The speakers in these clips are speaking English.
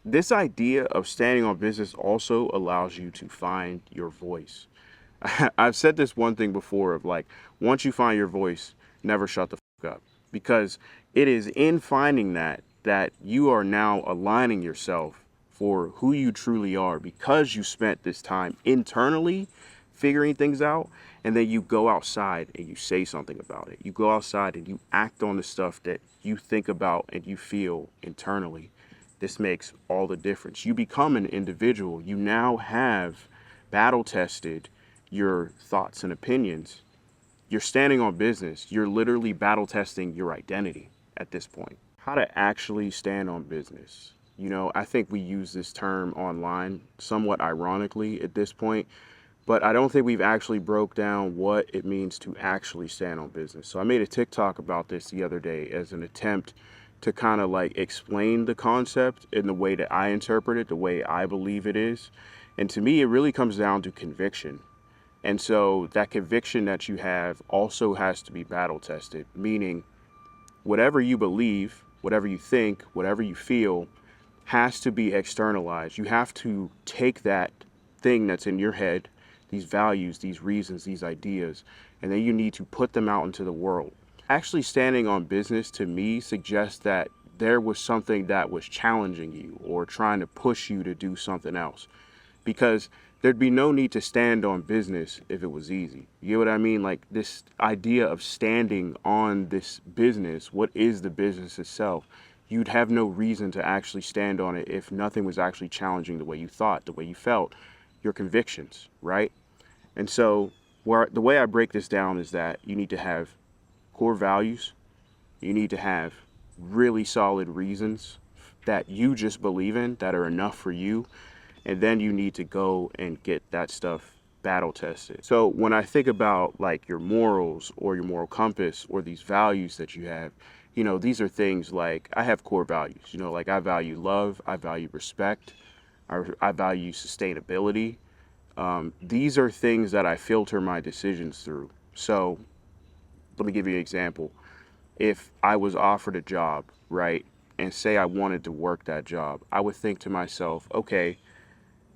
this idea of standing on business also allows you to find your voice. I've said this one thing before of like, once you find your voice, never shut the fuck up. Because it is in finding that you are now aligning yourself for who you truly are because you spent this time internally figuring things out, and then you go outside and you say something about it. You go outside and you act on the stuff that you think about and you feel internally. This makes all the difference. You become an individual. You now have battle tested your thoughts and opinions. You're standing on business. You're literally battle testing your identity at this point. How to actually stand on business. I think we use this term online somewhat ironically at this point, but I don't think we've actually broke down what it means to actually stand on business. So I made a TikTok about this the other day as an attempt to kind of like explain the concept in the way that I interpret it, the way I believe it is. And to me, it really comes down to conviction. And so that conviction that you have also has to be battle tested, meaning whatever you believe, whatever you think, whatever you feel has to be externalized. You have to take that thing that's in your head, these values, these reasons, these ideas, and then you need to put them out into the world. Actually standing on business to me suggests that there was something that was challenging you or trying to push you to do something else, because there'd be no need to stand on business if it was easy. You get what I mean? Like this idea of standing on this business, what is the business itself? You'd have no reason to actually stand on it if nothing was actually challenging the way you thought, the way you felt, your convictions, right? And so the way I break this down is that you need to have core values. You need to have really solid reasons that you just believe in that are enough for you. And then you need to go and get that stuff battle tested. So when I think about like your morals or your moral compass or these values that you have, these are things like I have core values, like I value love, I value respect, I value sustainability. These are things that I filter my decisions through. So let me give you an example. If I was offered a job, right, and say I wanted to work that job, I would think to myself, okay,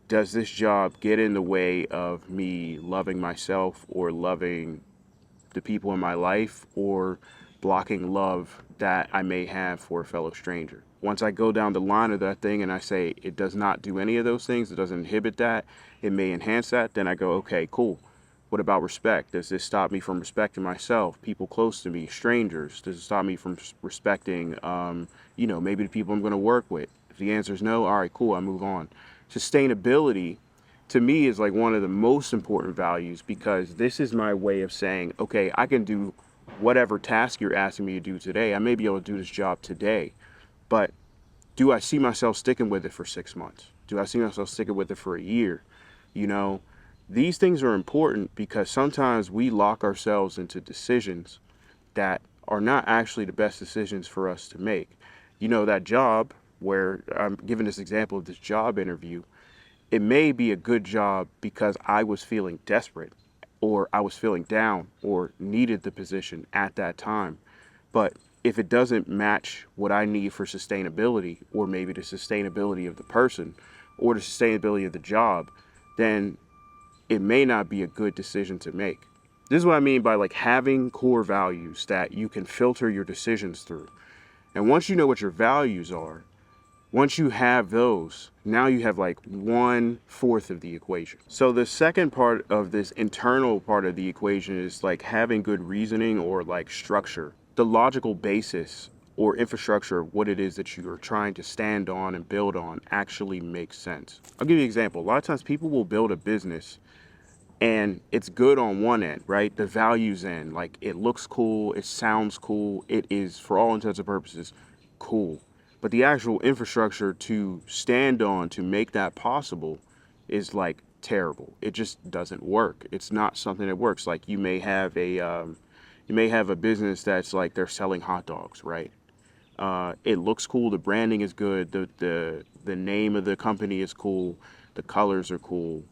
does this job get in the way of me loving myself or loving the people in my life or blocking love that I may have for a fellow stranger? Once I go down the line of that thing and I say it does not do any of those things, it doesn't inhibit that, it may enhance that, then I go, okay, cool. What about respect? Does this stop me from respecting myself, people close to me, strangers? Does it stop me from respecting, maybe the people I'm going to work with? If the answer is no, all right, cool, I move on. Sustainability to me is like one of the most important values because this is my way of saying, okay, I can do whatever task you're asking me to do today. I may be able to do this job today, but do I see myself sticking with it for 6 months? Do I see myself sticking with it for a year? You know, these things are important because sometimes we lock ourselves into decisions that are not actually the best decisions for us to make. That job where I'm giving this example of this job interview, it may be a good job because I was feeling desperate or I was feeling down or needed the position at that time. But if it doesn't match what I need for sustainability, or maybe the sustainability of the person or the sustainability of the job, then it may not be a good decision to make. This is what I mean by like having core values that you can filter your decisions through. And once you know what your values are, once you have those, now you have like 1/4 of the equation. So the second part of this internal part of the equation is like having good reasoning or like structure. The logical basis or infrastructure of what it is that you are trying to stand on and build on actually makes sense. I'll give you an example. A lot of times people will build a business and it's good on one end, right? The values end, like it looks cool, it sounds cool, it is for all intents and purposes cool. But the actual infrastructure to stand on to make that possible is like terrible. It just doesn't work. It's not something that works. Like you may have a business that's like they're selling hot dogs, right? It looks cool. The branding is good. The name of the company is cool. The colors are cool.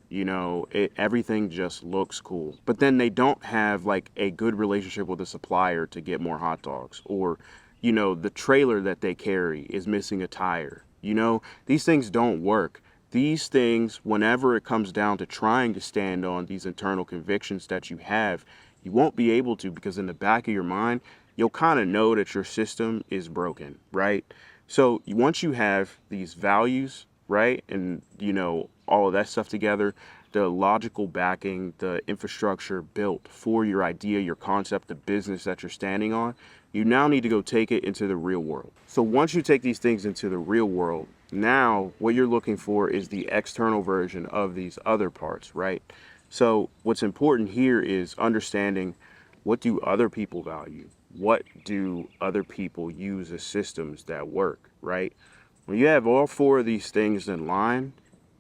Everything just looks cool. But then they don't have like a good relationship with the supplier to get more hot dogs, or the trailer that they carry is missing a tire. You know, these things don't work. These things, whenever it comes down to trying to stand on these internal convictions that you have, you won't be able to, because in the back of your mind, you'll kind of know that your system is broken, right? So once you have these values, right, and you know all of that stuff together, the logical backing, the infrastructure built for your idea, your concept, the business that you're standing on, you now need to go take it into the real world. So once you take these things into the real world, now what you're looking for is the external version of these other parts, right? So what's important here is understanding, what do other people value? What do other people use as systems that work, right? When you have all four of these things in line,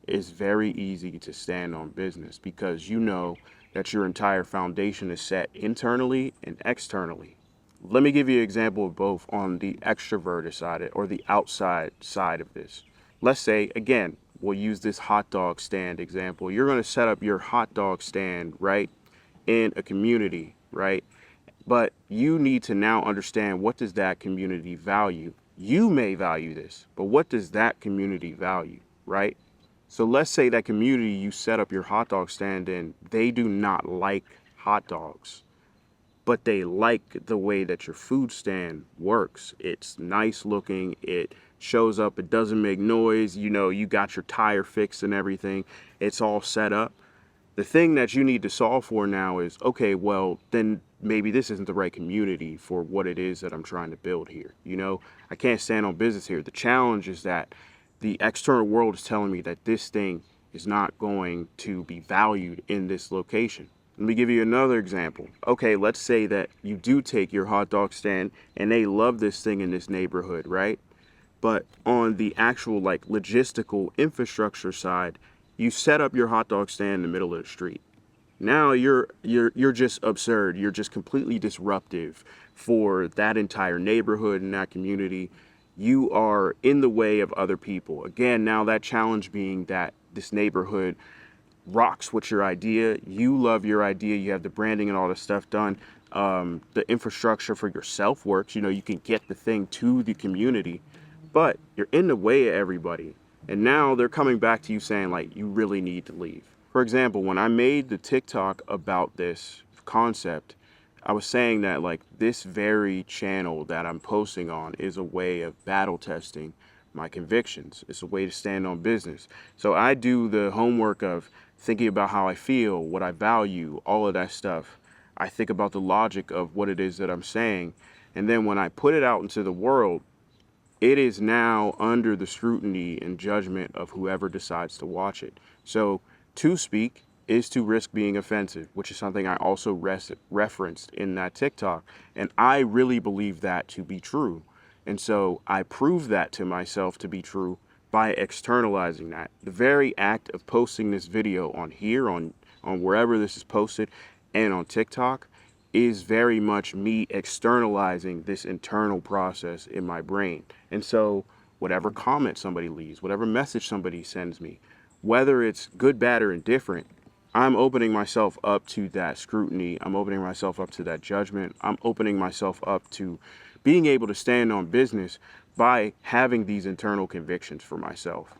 it's very easy to stand on business, because you know that your entire foundation is set internally and externally. Let me give you an example of both on the extroverted side or the outside side of this. Let's say, again, we'll use this hot dog stand example. You're going to set up your hot dog stand, right, in a community, right? But you need to now understand, what does that community value? You may value this, but what does that community value, right? So let's say that community you set up your hot dog stand in, they do not like hot dogs, but they like the way that your food stand works. It's nice looking, it shows up, it doesn't make noise, you know, you got your tire fixed and everything, it's all set up. The thing that you need to solve for now is, okay, well, then maybe this isn't the right community for what it is that I'm trying to build here. You know, I can't stand on business here. The challenge is that the external world is telling me that this thing is not going to be valued in this location. Let me give you another example. Okay, let's say that you do take your hot dog stand and they love this thing in this neighborhood, right? But on the actual like logistical infrastructure side, you set up your hot dog stand in the middle of the street. Now you're just absurd. You're just completely disruptive for that entire neighborhood and that community. You are in the way of other people. Again, now that challenge being that this neighborhood rocks with your idea. You love your idea. You have the branding and all this stuff done. The infrastructure for yourself works. You know, you can get the thing to the community, but you're in the way of everybody. And now they're coming back to you saying, like, you really need to leave. For example, when I made the TikTok about this concept, I was saying that, like, this very channel that I'm posting on is a way of battle testing my convictions. It's a way to stand on business. So I do the homework of thinking about how I feel, what I value, all of that stuff. I think about the logic of what it is that I'm saying. And then when I put it out into the world, it is now under the scrutiny and judgment of whoever decides to watch it. So to speak is to risk being offensive, which is something I also referenced in that TikTok. And I really believe that to be true. And so I prove that to myself to be true by externalizing that. The very act of posting this video on here, on wherever this is posted, and on TikTok, is very much me externalizing this internal process in my brain. And so whatever comment somebody leaves, whatever message somebody sends me, whether it's good, bad, or indifferent, I'm opening myself up to that scrutiny. I'm opening myself up to that judgment. I'm opening myself up to being able to stand on business by having these internal convictions for myself.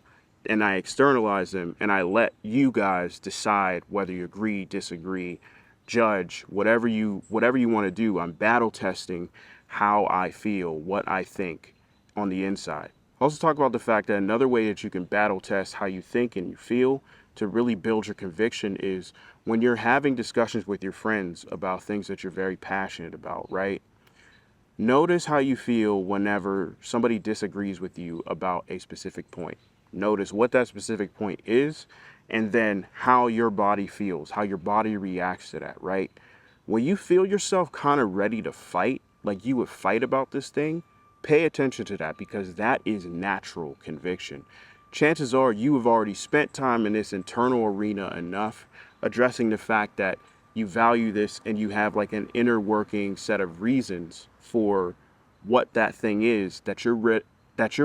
And I externalize them, and I let you guys decide whether you agree, disagree, judge, whatever you want to do. I'm battle testing how I feel, what I think on the inside. Also talk about the fact that another way that you can battle test how you think and you feel to really build your conviction is when you're having discussions with your friends about things that you're very passionate about, right? Notice how you feel whenever somebody disagrees with you about a specific point. Notice what that specific point is, and then how your body feels, how your body reacts to that, right? When you feel yourself kind of ready to fight, like you would fight about this thing, pay attention to that, because that is natural conviction. Chances are you have already spent time in this internal arena enough addressing the fact that you value this and you have like an inner working set of reasons for what that thing is, that you're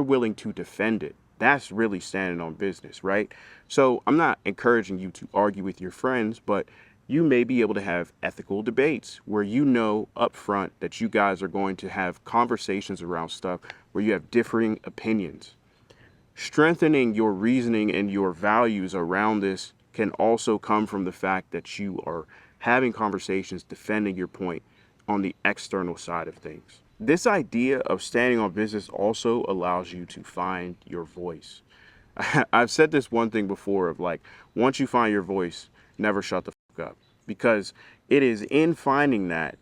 willing to defend it. That's really standing on business, right? So I'm not encouraging you to argue with your friends, but you may be able to have ethical debates where you know up front that you guys are going to have conversations around stuff where you have differing opinions. Strengthening your reasoning and your values around this can also come from the fact that you are having conversations defending your point on the external side of things. This idea of standing on business also allows you to find your voice. I've said this one thing before of like, once you find your voice, never shut the fuck up. Because it is in finding that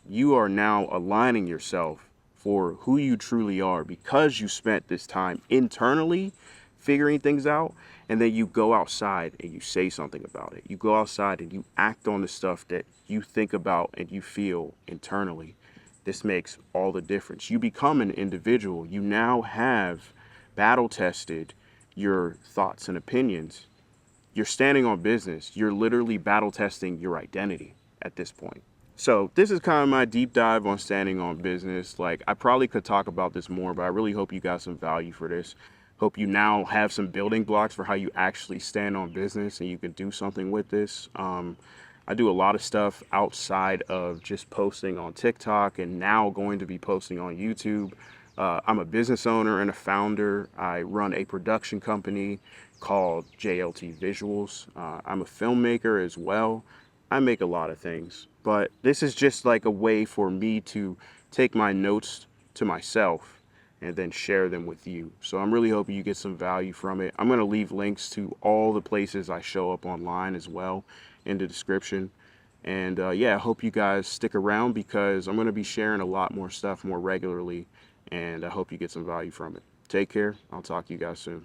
you are now aligning yourself for who you truly are because you spent this time internally figuring things out, and then you go outside and you say something about it. You go outside and you act on the stuff that you think about and you feel internally. This makes all the difference. You become an individual. You now have battle tested your thoughts and opinions. You're standing on business. You're literally battle testing your identity at this point. So this is kind of my deep dive on standing on business. Like, I probably could talk about this more, but I really hope you got some value for this. Hope you now have some building blocks for how you actually stand on business and you can do something with this. I do a lot of stuff outside of just posting on TikTok and now going to be posting on YouTube. I'm a business owner and a founder. I run a production company called JLT Visuals. I'm a filmmaker as well. I make a lot of things, but this is just like a way for me to take my notes to myself and then share them with you. So I'm really hoping you get some value from it. I'm going to leave links to all the places I show up online as well in the description. And yeah, I hope you guys stick around because I'm going to be sharing a lot more stuff more regularly, and I hope you get some value from it. Take care. I'll talk to you guys soon.